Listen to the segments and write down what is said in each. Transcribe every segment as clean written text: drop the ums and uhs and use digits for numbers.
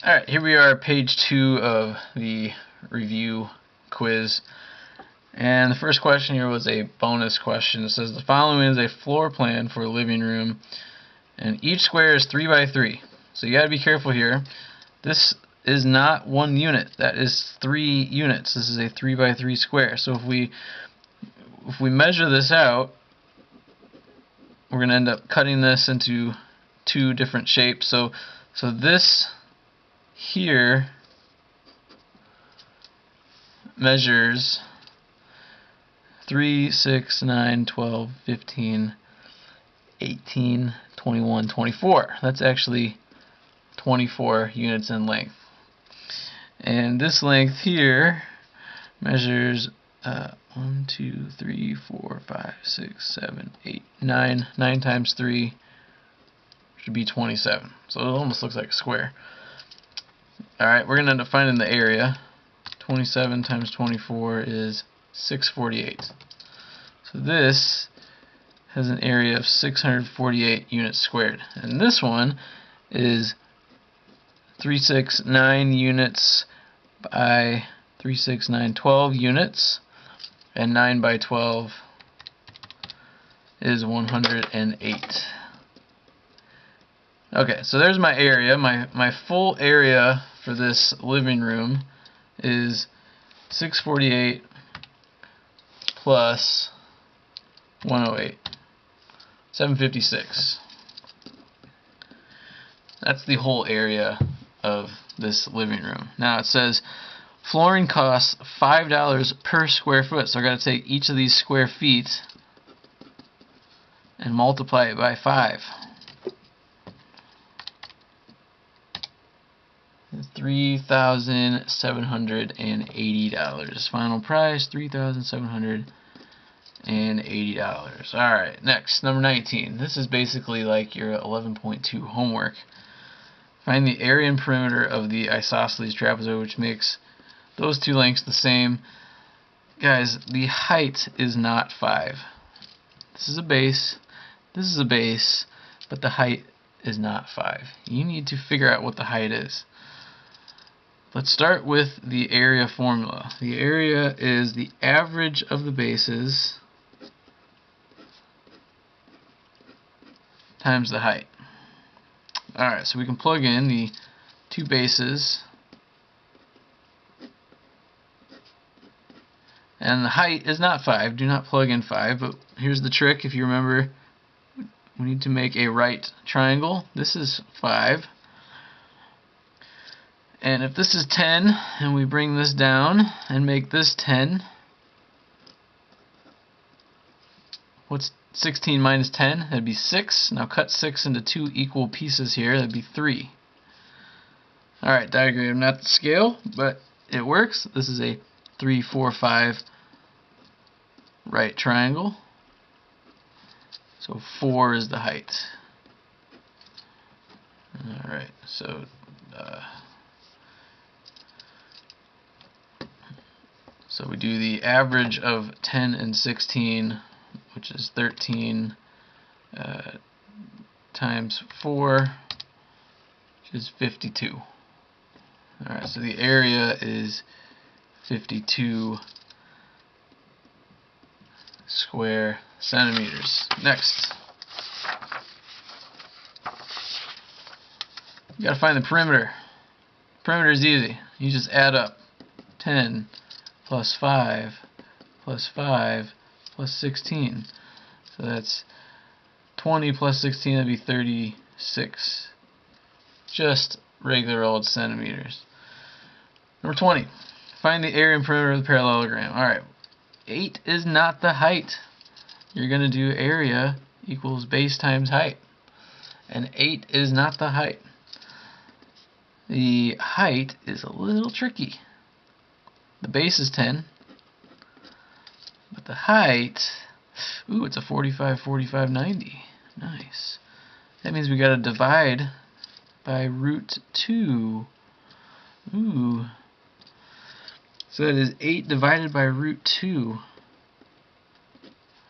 Alright, here we are, page 2 of the review quiz. And the first question here was a bonus question. It says the following is a floor plan for a living room, and each square is 3 by 3. So you got to be careful here. This is not 1 unit. That is 3 units. This is a 3 by 3 square. So if we measure this out, we're going to end up cutting this into 2 different shapes. So this here measures 3, 6, 9, 12, 15, 18, 21, 24. That's actually 24 units in length. And this length here measures 1, 2, 3, 4, 5, 6, 7, 8, 9. 9 times 3 should be 27. So it almost looks like a square. Alright, we're going to end up finding the area. 27 times 24 is 648. So this has an area of 648 units squared. And this one is 369 units by 369, 12 units. And 9 by 12 is 108. Okay, so there's my area. My full area for this living room is 648 plus 108, 756. That's the whole area of this living room. Now it says flooring costs $5 per square foot. So I got to take each of these square feet and multiply it by 5. $3,780. Final price $3,780. Alright, next, number 19. This is basically like your 11.2 homework. Find the area and perimeter of the isosceles trapezoid, which makes those 2 lengths the same. Guys, the height is not 5. This is a base, this is a base, but the height is not 5. You need to figure out what the height is. Let's start with the area formula. The area is the average of the bases times the height. Alright, so we can plug in the 2 bases, and the height is not 5. Do not plug in 5, but here's the trick. If you remember, we need to make a right triangle. This is 5. And if this is 10, and we bring this down and make this 10, what's 16 minus 10? That'd be 6. Now cut 6 into 2 equal pieces here. That'd be 3. Alright, diagram not the scale, but it works. This is a 3, 4, 5 right triangle. So 4 is the height. Alright, so we do the average of 10 and 16, which is 13 times 4, which is 52. Alright, so the area is 52 square centimeters. Next, you gotta find the perimeter. Perimeter is easy. You just add up 10 plus 5 plus 5 plus 16. So that's 20 plus 16, that'd be 36. Just regular old centimeters. Number 20. Find the area and perimeter of the parallelogram. Alright, 8 is not the height. You're going to do area equals base times height. And 8 is not the height. The height is a little tricky. The base is 10. But the height, ooh, it's a 45, 45, 90. Nice. That means we got to divide by root 2. Ooh. So that is 8 divided by root 2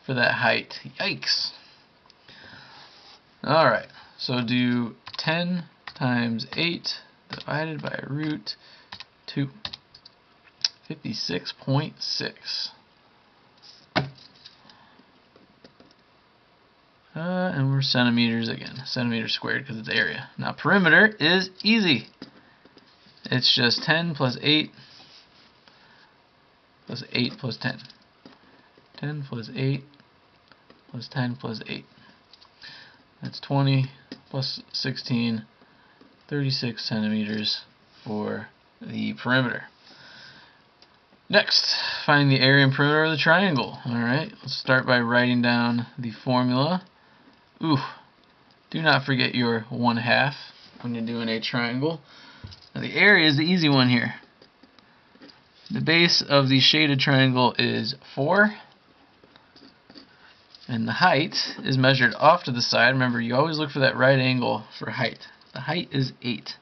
for that height. Yikes. Alright, so do 10 times 8 divided by root 2. 56.6. And we're centimeters again. Centimeters squared because it's area. Now perimeter is easy. It's just 10 plus 8 plus 8 plus 10. 10 plus 8 plus 10 plus 8. That's 20 plus 16, 36 centimeters for the perimeter. Next, find the area and perimeter of the triangle. Alright, let's start by writing down the formula. Ooh, do not forget your 1/2 when you're doing a triangle. Now the area is the easy one here. The base of the shaded triangle is 4. And the height is measured off to the side. Remember, you always look for that right angle for height. The height is 8.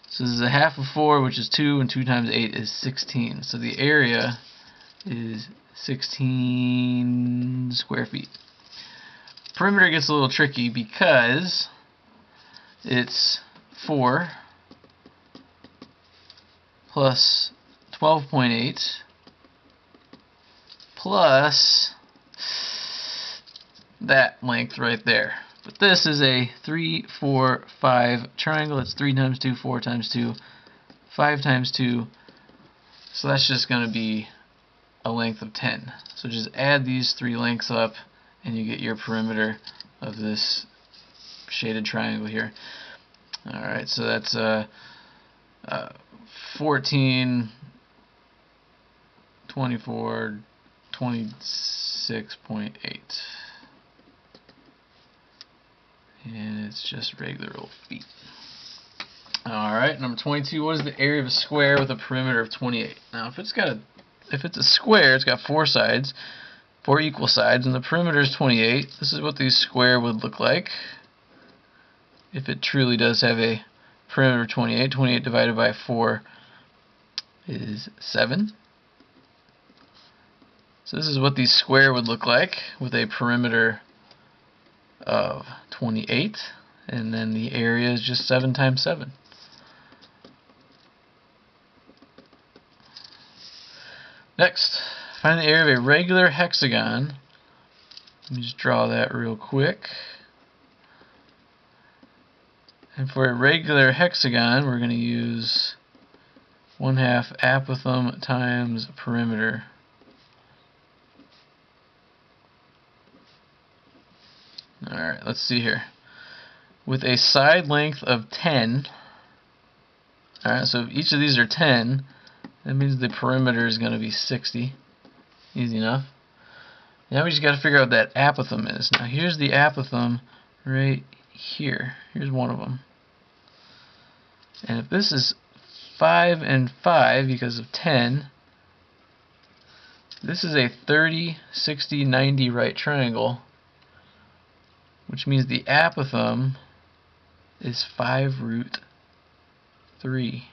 So this is 1/2 of 4, which is 2, and 2 times 8 is 16. So the area is 16 square feet. Perimeter gets a little tricky because it's 4 plus 12.8 plus that length right there. But this is a 3, 4, 5 triangle. It's 3 times 2, 4 times 2, 5 times 2. So that's just going to be a length of 10. So just add these 3 lengths up and you get your perimeter of this shaded triangle here. Alright, so that's 14, 24, 26.8. And it's just regular old feet. Alright, number 22, what is the area of a square with a perimeter of 28? Now if it's a square, it's got 4 sides, 4 equal sides, and the perimeter is 28. This is what the square would look like if it truly does have a perimeter of 28. 28 divided by 4 is 7. So this is what the square would look like with a perimeter of 28, and then the area is just 7 times 7. Next, find the area of a regular hexagon. Let me just draw that real quick. And for a regular hexagon, we're going to use 1/2 apothem times perimeter. Alright, let's see here. With a side length of 10, alright, so if each of these are 10, that means the perimeter is going to be 60. Easy enough. Now we just got to figure out what that apothem is. Now here's the apothem right here. Here's one of them. And if this is 5 and 5 because of 10, this is a 30, 60, 90 right triangle, which means the apothem is 5 root 3.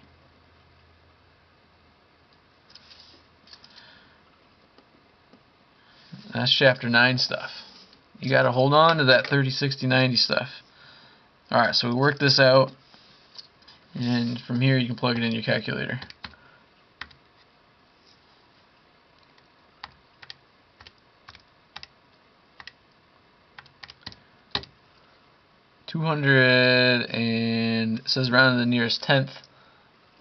That's chapter 9 stuff. You got to hold on to that 30, 60, 90 stuff. Alright, so we worked this out, and from here you can plug it in your calculator. And it says round to the nearest tenth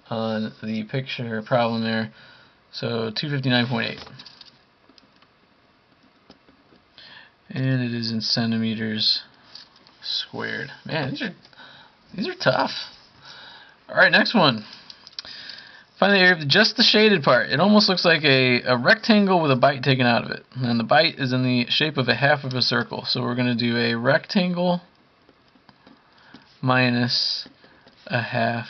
on the picture problem there, so 259.8. And it is in centimeters squared. Man, these are tough. Alright, next one. Find the area of just the shaded part. It almost looks like a rectangle with a bite taken out of it. And the bite is in the shape of a half of a circle. So we're going to do a rectangle minus a half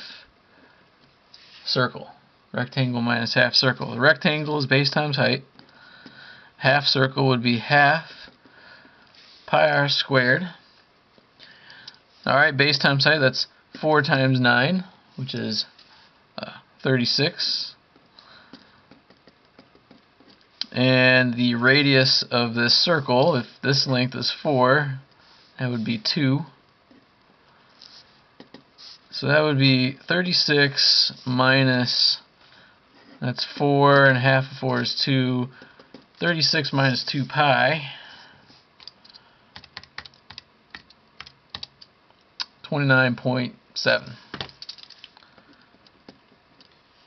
circle. Rectangle minus half circle. The rectangle is base times height. Half circle would be half pi r squared. Alright, base times height, that's 4 times 9, which is 36. And the radius of this circle, if this length is 4, that would be 2. So that would be 36 minus, that's 4, and half of 4 is 2. 36 minus 2 pi, 29.7.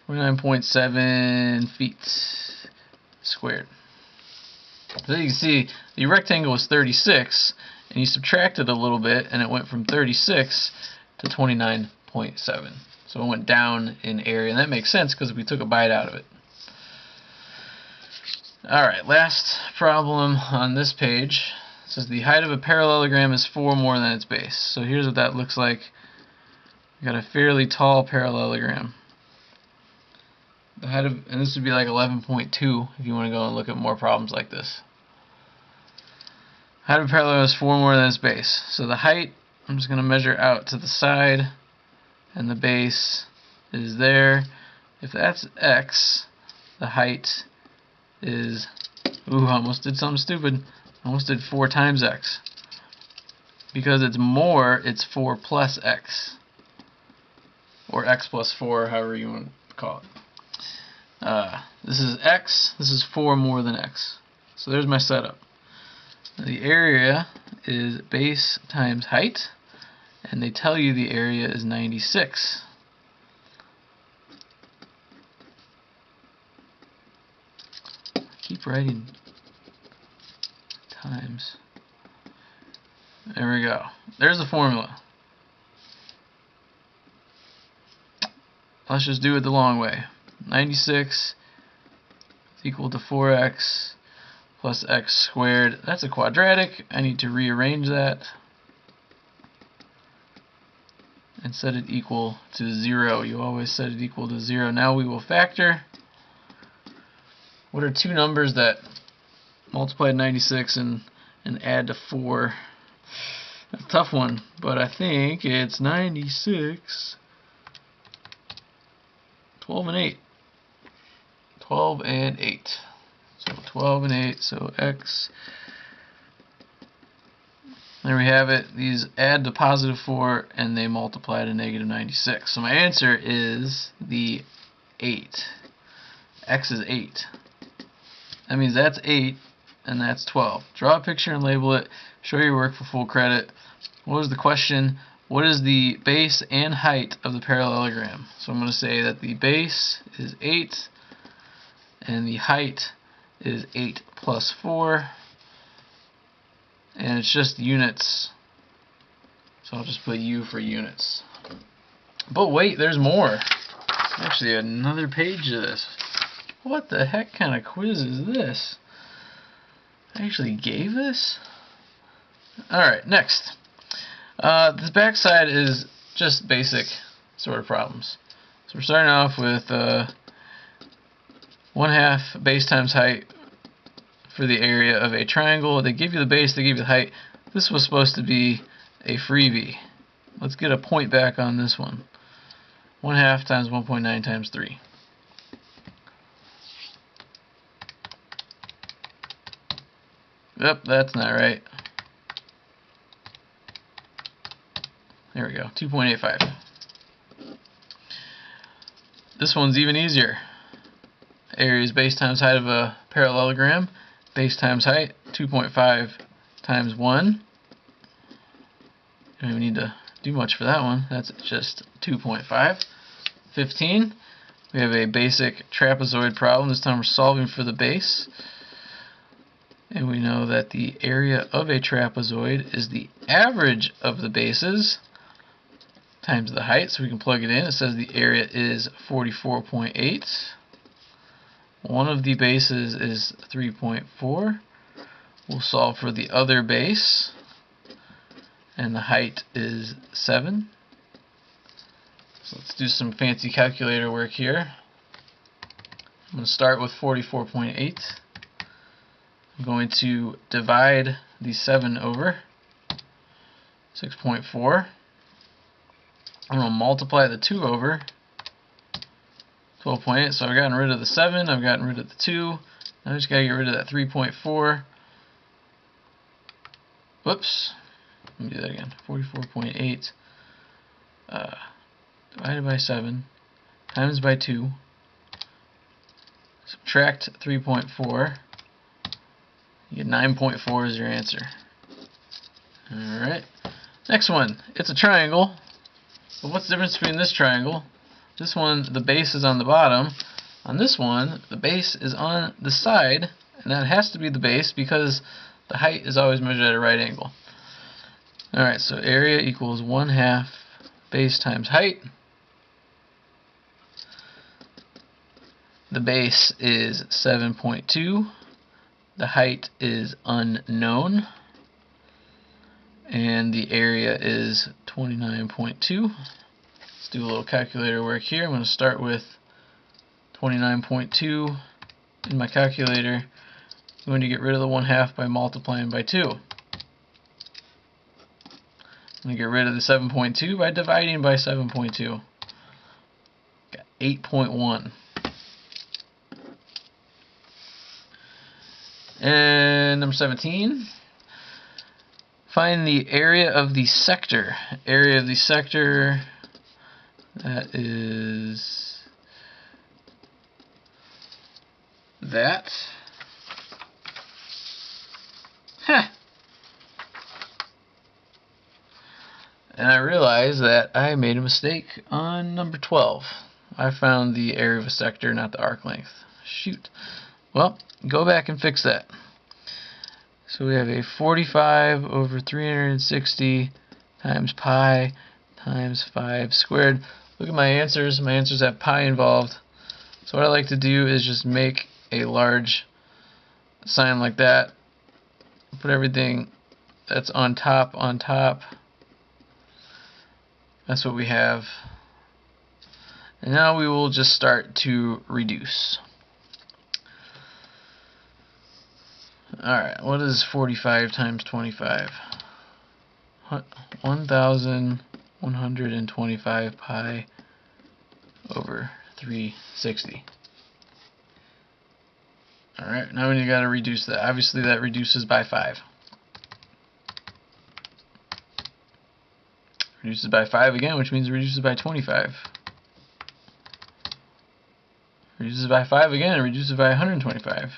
29.7 feet squared. So you can see the rectangle was 36, and you subtracted a little bit, and it went from 36 to 29.7. So it went down in area, and that makes sense because we took a bite out of it. Alright, last problem on this page. It says the height of a parallelogram is 4 more than its base. So here's what that looks like. We've got a fairly tall parallelogram. The height of, and this would be like 11.2 if you want to go and look at more problems like this. Height of a parallelogram is 4 more than its base. So the height, I'm just going to measure out to the side, and the base is there. If that's x, the height is, ooh, I almost did something stupid. I almost did 4 times x. Because it's more, it's 4 plus x. Or x plus 4, however you want to call it. This is x, this is 4 more than x. So there's my setup. The area is base times height, and they tell you the area is 96. Keep writing times. There we go. There's the formula. Let's just do it the long way. 96 is equal to 4x plus x squared. That's a quadratic. I need to rearrange that and set it equal to 0. You always set it equal to 0. Now we will factor. What are two numbers that multiply 96 and add to 4? That's a tough one, but I think it's 96, 12 and 8. 12 and 8. So 12 and 8, so x. There we have it. These add to positive 4 and they multiply to negative 96. So my answer is the 8. X is 8. That means that's 8 and that's 12. Draw a picture and label it. Show your work for full credit. What was the question? What is the base and height of the parallelogram? So I'm going to say that the base is 8 and the height is 8 plus 4. And it's just units. So I'll just put U for units. But wait, there's more. Actually, another page of this. What the heck kind of quiz is this? I actually gave this? Alright, next. This backside is just basic sort of problems. So we're starting off with 1/2 base times height for the area of a triangle. They give you the base, they give you the height. This was supposed to be a freebie. Let's get a point back on this one. 1/2 times 1.9 times 3. Yep, that's not right. There we go, 2.85. This one's even easier. Area is base times height of a parallelogram. Base times height, 2.5 times 1. Don't even need to do much for that one. That's just 2.5. 15. We have a basic trapezoid problem. This time we're solving for the base. And we know that the area of a trapezoid is the average of the bases times the height. So we can plug it in. It says the area is 44.8. One of the bases is 3.4. We'll solve for the other base. And the height is 7. So let's do some fancy calculator work here. I'm going to start with 44.8. I'm going to divide the 7 over 6.4. I'm going to multiply the 2 over 12.8. So I've gotten rid of the 7, I've gotten rid of the 2. Now I just got to get rid of that 3.4. Whoops. Let me do that again. 44.8 divided by 7 times by 2. Subtract 3.4. You get 9.4 is your answer. Alright. Next one. It's a triangle. But what's the difference between this triangle? This one, the base is on the bottom. On this one, the base is on the side. And that has to be the base because the height is always measured at a right angle. Alright, so area equals 1/2 base times height. The base is 7.2. The height is unknown. And the area is 29.2. Let's do a little calculator work here. I'm going to start with 29.2 in my calculator. I'm going to get rid of the 1/2 by multiplying by 2. I'm going to get rid of the 7.2 by dividing by 7.2. Got 8.1. And number 17. Find the area of the sector. Area of the sector, that is that. And I realized that I made a mistake on number 12. I found the area of a sector, not the arc length. Shoot. Well, go back and fix that. So we have a 45 over 360 times pi times 5 squared. Look at my answers. My answers have pi involved. So what I like to do is just make a large sign like that. Put everything that's on top on top. That's what we have. And now we will just start to reduce. Alright, what is 45 times 25? 1,125 pi over 360. Alright, now we got to reduce that. Obviously that reduces by 5. Reduces by 5 again, which means it reduces by 25. Reduces by 5 again, it reduces by 125.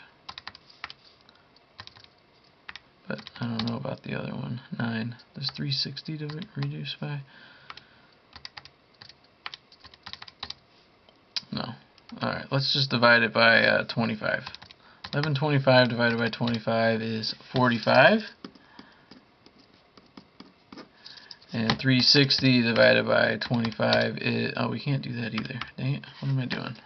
But I don't know about the other one. 9. There's 360 to reduce by? No. Alright, let's just divide it by 25. 1125 divided by 25 is 45. And 360 divided by 25 is... Oh, we can't do that either. Dang it. What am I doing?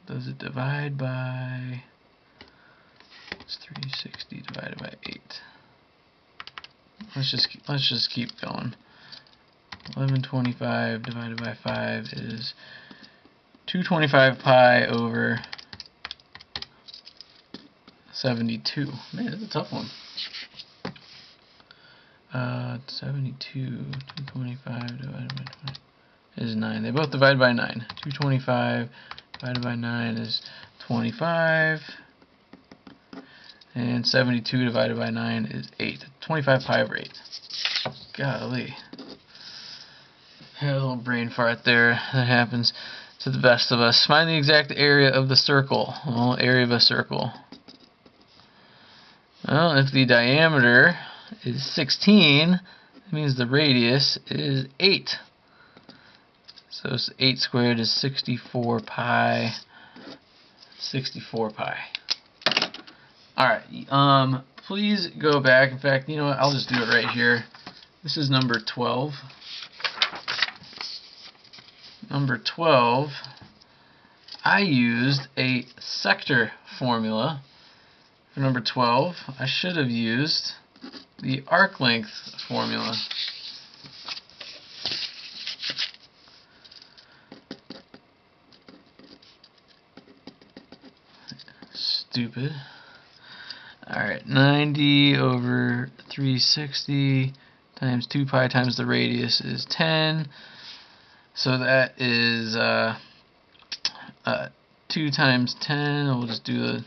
Does it divide by... It's 360 divided by 8. Let's just keep going. 1125 divided by 5 is 225 pi over 72. Man, that's a tough one. 72, 225 divided by 20 is 9. They both divide by 9. 225 divided by 9 is 25. And 72 divided by 9 is 8. 25 pi over 8. Golly. Had a little brain fart there. That happens to the best of us. Find the exact area of the circle. Well, area of a circle. Well, if the diameter is 16, that means the radius is 8. So 8 squared is 64 pi. 64 pi. Alright, please go back. In fact, you know what? I'll just do it right here. This is number 12. Number 12, I used a sector formula. For number 12, I should have used the arc length formula. Stupid. Alright, 90 over 360 times 2 pi times the radius is 10. So that is 2 times 10. We'll just do the